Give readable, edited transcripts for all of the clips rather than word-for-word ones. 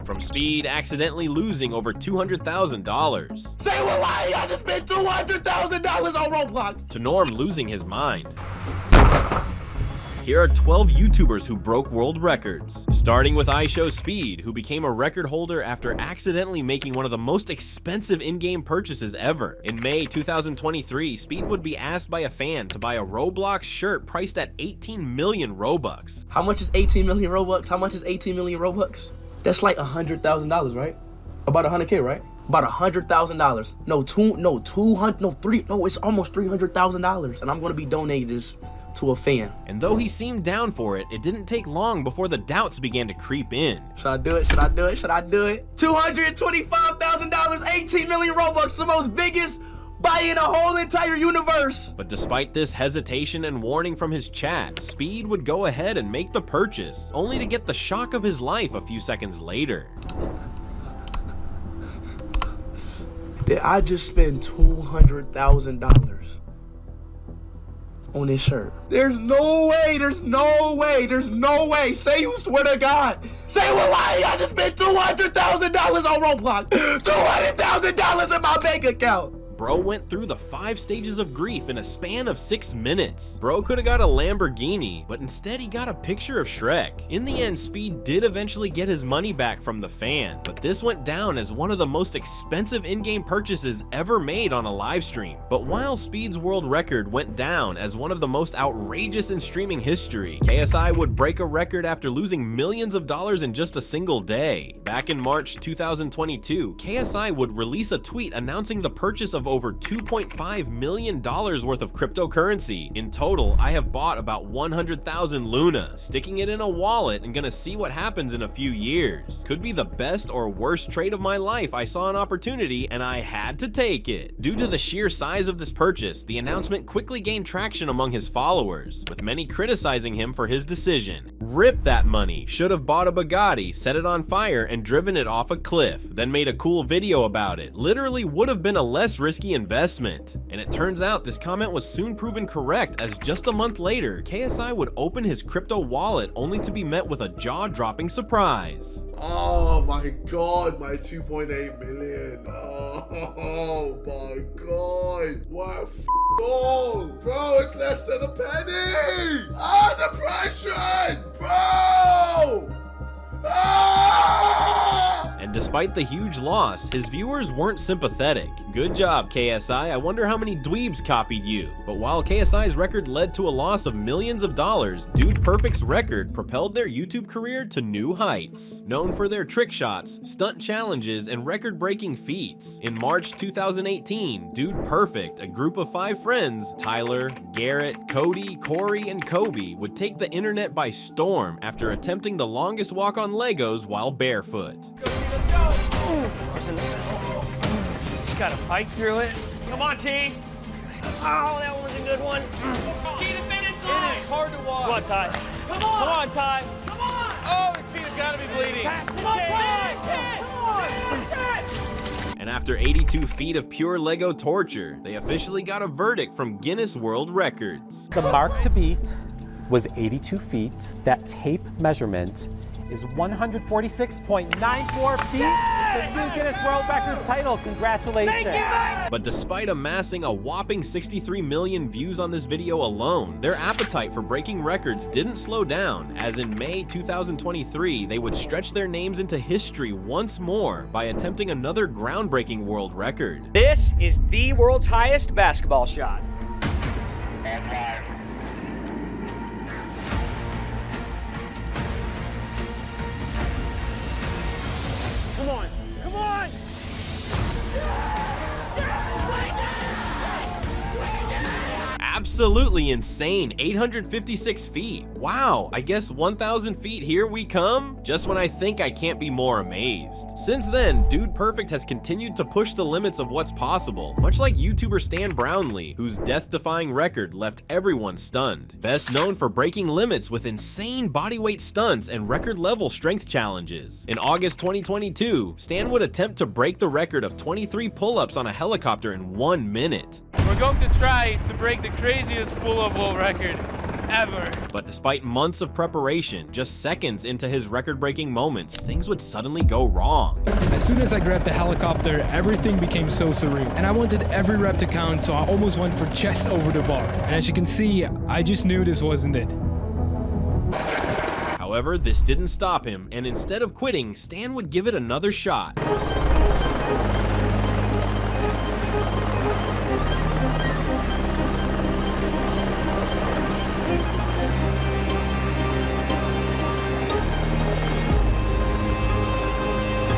from Speed accidentally losing over $200,000. Say what lie, I just spent $200,000 on Roblox! To Norm losing his mind. Here are 12 YouTubers who broke world records, starting with iShowSpeed, who became a record holder after accidentally making one of the most expensive in-game purchases ever. In May 2023, Speed would be asked by a fan to buy a Roblox shirt priced at 18 million Robux. How much is 18 million Robux? How much is 18 million Robux? That's like $100,000, right? About 100K, right? About $100,000. No, it's almost $300,000, and I'm gonna be donating this to a fan. And though he seemed down for it, it didn't take long before the doubts began to creep in. Should I do it? Should I do it? Should I do it? $225,000, 18 million Robux, the most biggest buy in a whole entire universe. But despite this hesitation and warning from his chat, Speed would go ahead and make the purchase, only to get the shock of his life a few seconds later. Did I just spend $200,000 on this shirt? There's no way, there's no way, there's no way. Say you swear to God. Say what lie, I just spent $200,000 on Roblox. $200,000 in my bank account. Bro went through the 5 stages of grief in a span of 6 minutes. Bro could have got a Lamborghini, but instead he got a picture of Shrek. In the end, Speed did eventually get his money back from the fan, but this went down as one of the most expensive in-game purchases ever made on a live stream. But while Speed's world record went down as one of the most outrageous in streaming history, KSI would break a record after losing millions of dollars in just a single day. Back in March 2022, KSI would release a tweet announcing the purchase of over $2.5 million worth of cryptocurrency. In total, I have bought about 100,000 Luna, sticking it in a wallet and gonna see what happens in a few years. Could be the best or worst trade of my life. I saw an opportunity and I had to take it. Due to the sheer size of this purchase, the announcement quickly gained traction among his followers, with many criticizing him for his decision. Rip that money, should have bought a Bugatti, set it on fire and driven it off a cliff, then made a cool video about it. Literally would have been a less risky investment. And it turns out this comment was soon proven correct, as just a month later, KSI would open his crypto wallet only to be met with a jaw-dropping surprise. Oh my God, my 2.8 million. Oh my God. What all? Bro, it's less than a penny. Ah, depression, bro. And despite the huge loss, his viewers weren't sympathetic. Good job, KSI. I wonder how many dweebs copied you. But while KSI's record led to a loss of millions of dollars, Dude Perfect's record propelled their YouTube career to new heights. Known for their trick shots, stunt challenges, and record-breaking feats. In March 2018, Dude Perfect, a group of 5 friends, Tyler, Garrett, Cody, Corey, and Kobe, would take the internet by storm after attempting the longest walk on Legos while barefoot. Just gotta fight through it. Come on, T. Oh, that was a good one. See the finish line. It is hard to watch. Come on, Ty. Come on. Come on, Ty. Come on. Oh, his feet have got to be bleeding. Come on, Ty. And after 82 feet of pure Lego torture, they officially got a verdict from Guinness World Records. The mark to beat was 82 feet. That tape measurement is 146.94 feet. It's a new Guinness World Records title. Congratulations. Thank you. But despite amassing a whopping 63 million views on this video alone, their appetite for breaking records didn't slow down, as in May 2023, they would stretch their names into history once more by attempting another groundbreaking world record. This is the world's highest basketball shot. Come on, come on! Absolutely insane, 856 feet. Wow, I guess 1,000 feet here we come? Just when I think I can't be more amazed. Since then, Dude Perfect has continued to push the limits of what's possible, much like YouTuber Stan Brownlee, whose death-defying record left everyone stunned. Best known for breaking limits with insane bodyweight stunts and record-level strength challenges. In August 2022, Stan would attempt to break the record of 23 pull-ups on a helicopter in 1 minute. We're going to try to break the craziest pull-up wall record ever. But despite months of preparation, just seconds into his record-breaking moments, things would suddenly go wrong. As soon as I grabbed the helicopter, everything became so surreal. And I wanted every rep to count, so I almost went for chest over the bar. And as you can see, I just knew this wasn't it. However, this didn't stop him, and instead of quitting, Stan would give it another shot.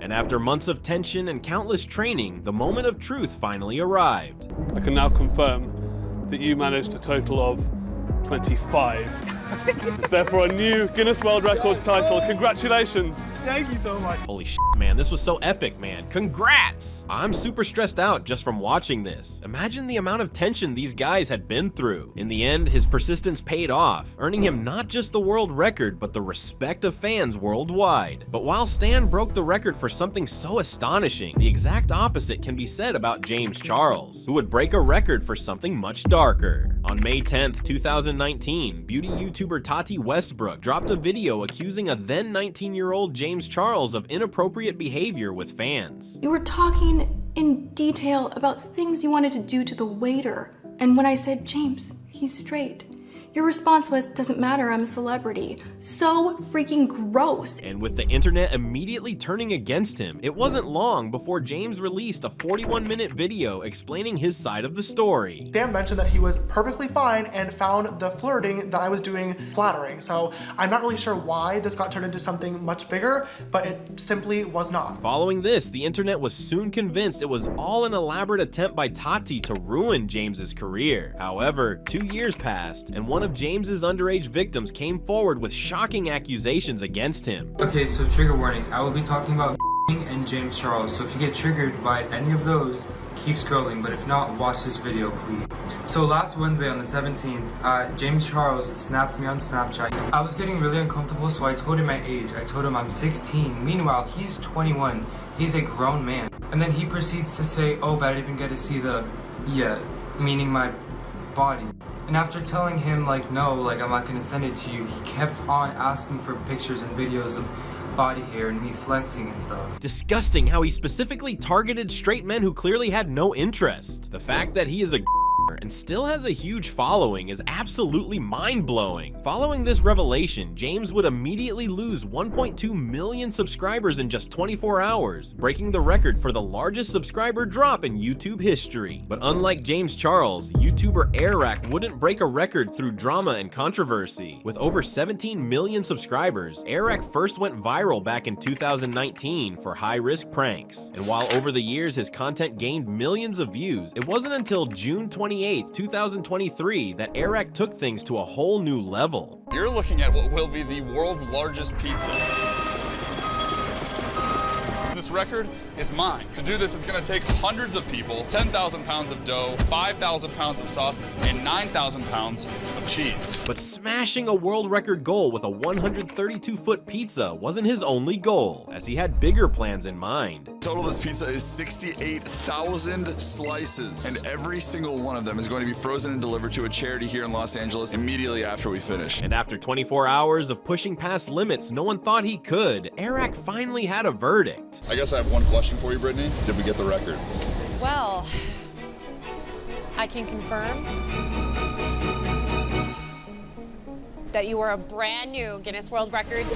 And after months of tension and countless training, the moment of truth finally arrived. I can now confirm that you managed a total of 25. Therefore, a new Guinness World Records title. Congratulations. Thank you so much. Holy shit, man, this was so epic, man. Congrats! I'm super stressed out just from watching this. Imagine the amount of tension these guys had been through. In the end, his persistence paid off, earning him not just the world record, but the respect of fans worldwide. But while Stan broke the record for something so astonishing, the exact opposite can be said about James Charles, who would break a record for something much darker. On May 10th, 2019, beauty YouTuber Tati Westbrook dropped a video accusing a then 19-year-old James Charles of inappropriate behavior with fans. You were talking in detail about things you wanted to do to the waiter. And when I said, James, he's straight, your response was, doesn't matter, I'm a celebrity. So freaking gross. And with the internet immediately turning against him, it wasn't long before James released a 41-minute video explaining his side of the story. Dan mentioned that he was perfectly fine and found the flirting that I was doing flattering. So I'm not really sure why this got turned into something much bigger, but it simply was not. Following this, the internet was soon convinced it was all an elaborate attempt by Tati to ruin James's career. However, 2 years passed, and one of James's underage victims came forward with shocking accusations against him. Okay, so trigger warning. I will be talking about and James Charles, so if you get triggered by any of those, keep scrolling, but if not, watch this video, please. So last Wednesday on the 17th, James Charles snapped me on Snapchat. I was getting really uncomfortable, so I told him my age. I told him I'm 16. Meanwhile, he's 21. He's a grown man. And then he proceeds to say, oh, but I didn't even get to see the, meaning my body. And after telling him, like, no, like, I'm not gonna send it to you, he kept on asking for pictures and videos of body hair and me flexing and stuff. Disgusting how he specifically targeted straight men who clearly had no interest. The fact that he is a and still has a huge following is absolutely mind-blowing. Following this revelation, James would immediately lose 1.2 million subscribers in just 24 hours, breaking the record for the largest subscriber drop in YouTube history. But unlike James Charles, YouTuber Airrack wouldn't break a record through drama and controversy. With over 17 million subscribers, Airrack first went viral back in 2019 for high-risk pranks. And while over the years his content gained millions of views, it wasn't until June 28th, 2023 that Airrack took things to a whole new level. You're looking at what will be the world's largest pizza. This record is mine. To do this, it's gonna take hundreds of people, 10,000 pounds of dough, 5,000 pounds of sauce, and 9,000 pounds of cheese. But smashing a world record goal with a 132-foot pizza wasn't his only goal, as he had bigger plans in mind. Total of this pizza is 68,000 slices, and every single one of them is going to be frozen and delivered to a charity here in Los Angeles immediately after we finish. And after 24 hours of pushing past limits no one thought he could, Airrack finally had a verdict. I guess I have one question for you, Brittany. Did we get the record? Well, I can confirm that you are a brand new Guinness World Records.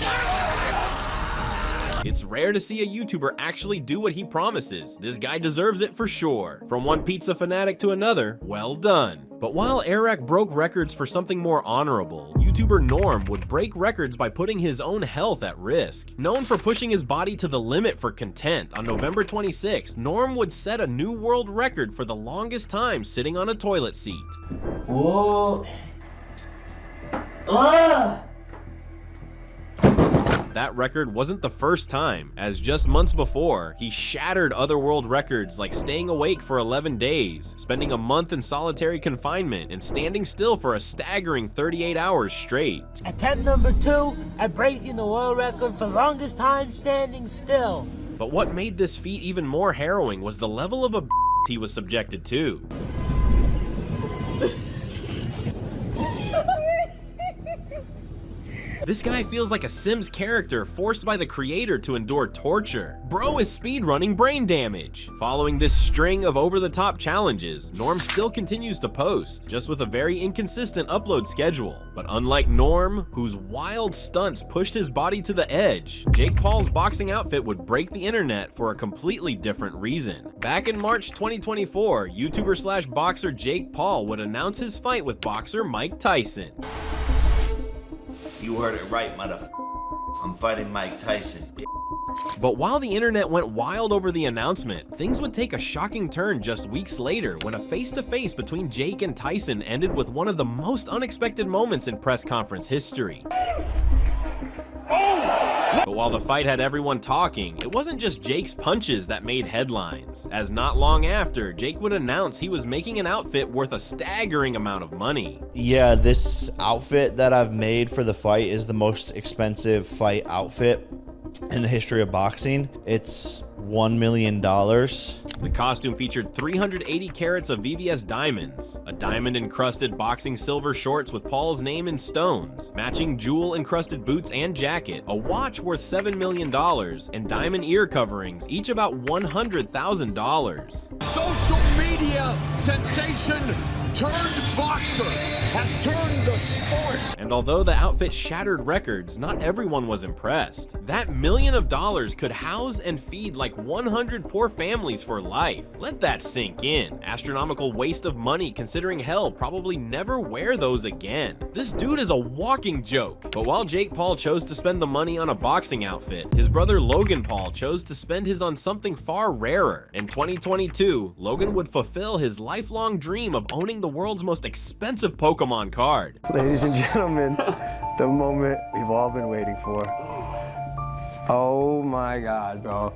It's rare to see a YouTuber actually do what he promises. This guy deserves it for sure. From one pizza fanatic to another, well done. But while Airrack broke records for something more honorable, YouTuber Norme would break records by putting his own health at risk. Known for pushing his body to the limit for content, on November 26th, Norme would set a new world record for the longest time sitting on a toilet seat. Whoa. That record wasn't the first time, as just months before, he shattered other world records like staying awake for 11 days, spending a month in solitary confinement, and standing still for a staggering 38 hours straight. Attempt number 2 at breaking the world record for longest time standing still. But what made this feat even more harrowing was the level of he was subjected to. This guy feels like a Sims character forced by the creator to endure torture. Bro is speedrunning brain damage. Following this string of over-the-top challenges, Norm still continues to post, just with a very inconsistent upload schedule. But unlike Norm, whose wild stunts pushed his body to the edge, Jake Paul's boxing outfit would break the internet for a completely different reason. Back in March 2024, YouTuber/boxer Jake Paul would announce his fight with boxer Mike Tyson. You heard it right, motherfucker. I'm fighting Mike Tyson. But while the internet went wild over the announcement, things would take a shocking turn just weeks later when a face-to-face between Jake and Tyson ended with one of the most unexpected moments in press conference history. But while the fight had everyone talking, it wasn't just Jake's punches that made headlines, as not long after, Jake would announce he was making an outfit worth a staggering amount of money. Yeah, this outfit that I've made for the fight is the most expensive fight outfit in the history of boxing. It's $1 million. The costume featured 380 carats of VVS diamonds, a diamond-encrusted boxing silver shorts with Paul's name in stones, matching jewel-encrusted boots and jacket, a watch worth $7 million, and diamond ear coverings, each about $100,000. Social media sensation turned boxer has turned the sport. And although the outfit shattered records, not everyone was impressed. That $1 million could house and feed like 100 poor families for life. Let that sink in. Astronomical waste of money considering hell probably never wear those again. This dude is a walking joke. But while Jake Paul chose to spend the money on a boxing outfit, his brother Logan Paul chose to spend his on something far rarer. In 2022, Logan would fulfill his lifelong dream of owning the world's most expensive Pokemon card. Ladies and gentlemen, the moment we've all been waiting for. Oh my God, bro.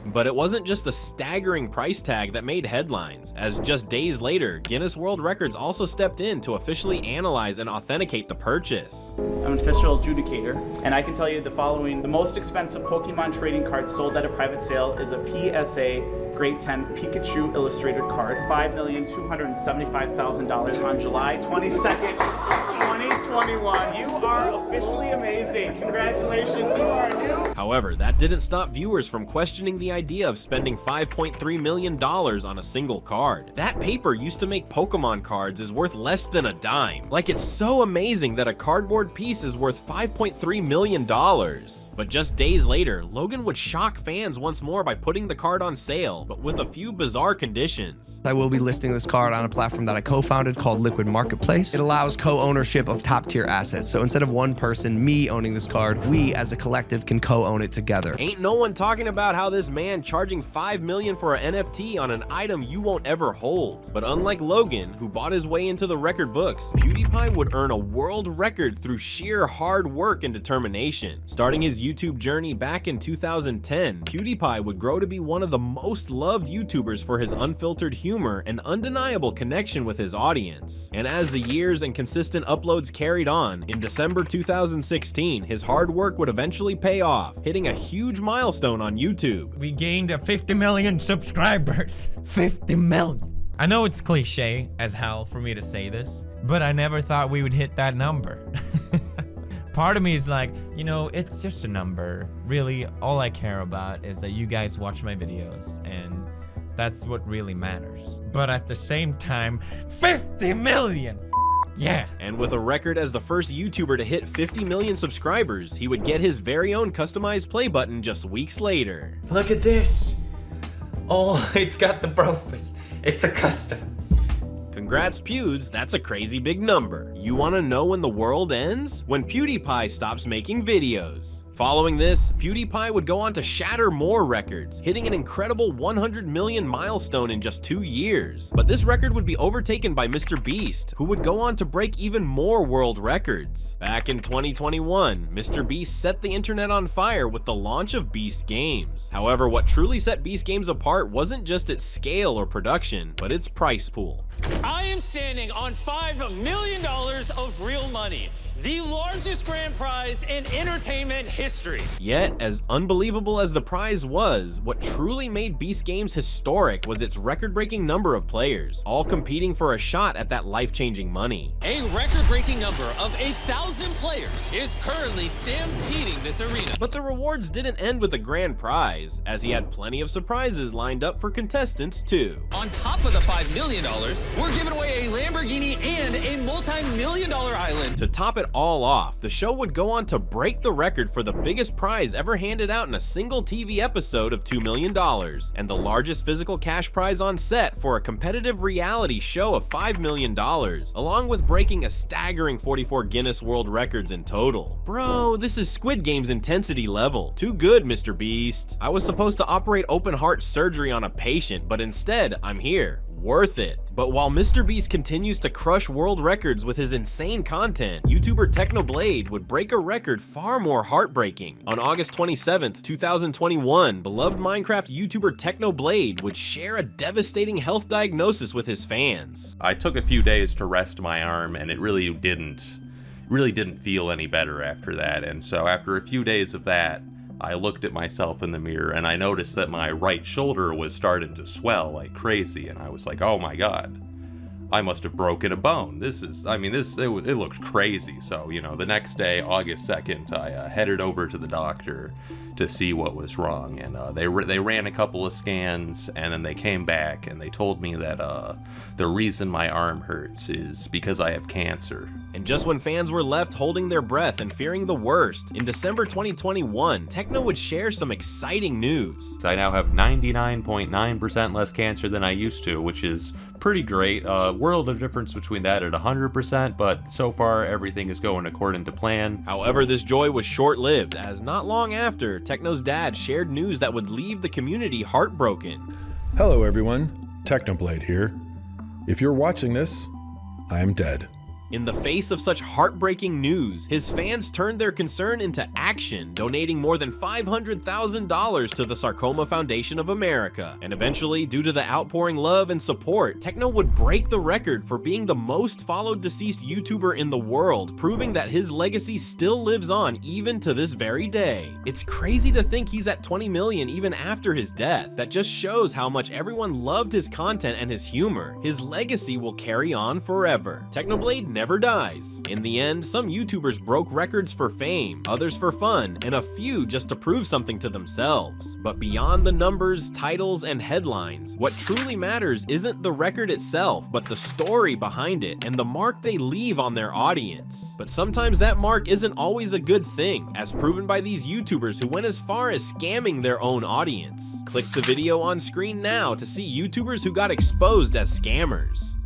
But it wasn't just the staggering price tag that made headlines, as just days later, Guinness World Records also stepped in to officially analyze and authenticate the purchase. I'm an official adjudicator, and I can tell you the following. The most expensive Pokemon trading card sold at a private sale is a PSA Grade 10 Pikachu illustrated card, $5,275,000 on July 22nd, 2021. You are officially amazing. Congratulations, you are new. However, that didn't stop viewers from questioning the idea of spending $5.3 million on a single card. That paper used to make Pokemon cards is worth less than a dime. Like, it's so amazing that a cardboard piece is worth $5.3 million. But just days later, Logan would shock fans once more by putting the card on sale, but with a few bizarre conditions. I will be listing this card on a platform that I co-founded called Liquid Marketplace. It allows co-ownership of top-tier assets. So instead of one person, me owning this card, we as a collective can co-own it together. Ain't no one talking about how this man charging $5 million for an NFT on an item you won't ever hold. But unlike Logan, who bought his way into the record books, PewDiePie would earn a world record through sheer hard work and determination. Starting his YouTube journey back in 2010, PewDiePie would grow to be one of the most loved YouTubers for his unfiltered humor and undeniable connection with his audience. And as the years and consistent uploads carried on, in December 2016, his hard work would eventually pay off, hitting a huge milestone on YouTube. We gained 50 million subscribers. 50 million. I know it's cliche as hell for me to say this, but I never thought we would hit that number. Part of me is like, you know, it's just a number. Really, all I care about is that you guys watch my videos, and that's what really matters. But at the same time, 50 million! Yeah. And with a record as the first YouTuber to hit 50 million subscribers, he would get his very own customized play button just weeks later. Look at this. Oh, it's got the brofist. It's a custom. Congrats, Pewds, that's a crazy big number. You wanna know when the world ends? When PewDiePie stops making videos. Following this, PewDiePie would go on to shatter more records, hitting an incredible 100 million milestone in just 2 years. But this record would be overtaken by Mr. Beast, who would go on to break even more world records. Back in 2021, Mr. Beast set the internet on fire with the launch of Beast Games. However, what truly set Beast Games apart wasn't just its scale or production, but its price pool. I am standing on $5 million of real money. the largest grand prize in entertainment history. Yet, as unbelievable as the prize was, what truly made Beast Games historic was its record-breaking number of players, all competing for a shot at that life-changing money. A record-breaking number of 1,000 players is currently stampeding this arena. But the rewards didn't end with a grand prize, as he had plenty of surprises lined up for contestants too. On top of the $5 million, we're giving away a Lamborghini and a multi-million-dollar island. To top it all off, the show would go on to break the record for the biggest prize ever handed out in a single TV episode of $2 million, and the largest physical cash prize on set for a competitive reality show of $5 million, along with breaking a staggering 44 Guinness World Records in total. Bro, this is Squid Game's intensity level. Too good, Mr. Beast. I was supposed to operate open heart surgery on a patient, but instead, I'm here. Worth it. But while Mr. Beast continues to crush world records with his insane content, YouTuber Technoblade would break a record far more heartbreaking. On August 27th, 2021, beloved Minecraft YouTuber Technoblade would share a devastating health diagnosis with his fans. I took a few days to rest my arm, and it really didn't feel any better after that. And so after a few days of that, I looked at myself in the mirror and I noticed that my right shoulder was starting to swell like crazy, and I was like, oh my god, I must have broken a bone. It looked crazy. So, you know, the next day, August 2nd, I headed over to the doctor to see what was wrong, and they ran a couple of scans, and then they came back and they told me that the reason my arm hurts is because I have cancer. And just when fans were left holding their breath and fearing the worst, in December 2021, Techno would share some exciting news. I now have 99.9% less cancer than I used to, which is pretty great. World of difference between that at 100%, but so far everything is going according to plan. However, this joy was short-lived, as not long after, Techno's dad shared news that would leave the community heartbroken. Hello everyone, Technoblade here. If you're watching this, I am dead. In the face of such heartbreaking news, his fans turned their concern into action, donating more than $500,000 to the Sarcoma Foundation of America. And eventually, due to the outpouring love and support, Techno would break the record for being the most followed deceased YouTuber in the world, proving that his legacy still lives on even to this very day. It's crazy to think he's at 20 million even after his death. That just shows how much everyone loved his content and his humor. His legacy will carry on forever. Technoblade never dies. In the end, some YouTubers broke records for fame, others for fun, and a few just to prove something to themselves. But beyond the numbers, titles, and headlines, what truly matters isn't the record itself, but the story behind it and the mark they leave on their audience. But sometimes that mark isn't always a good thing, as proven by these YouTubers who went as far as scamming their own audience. Click the video on screen now to see YouTubers who got exposed as scammers.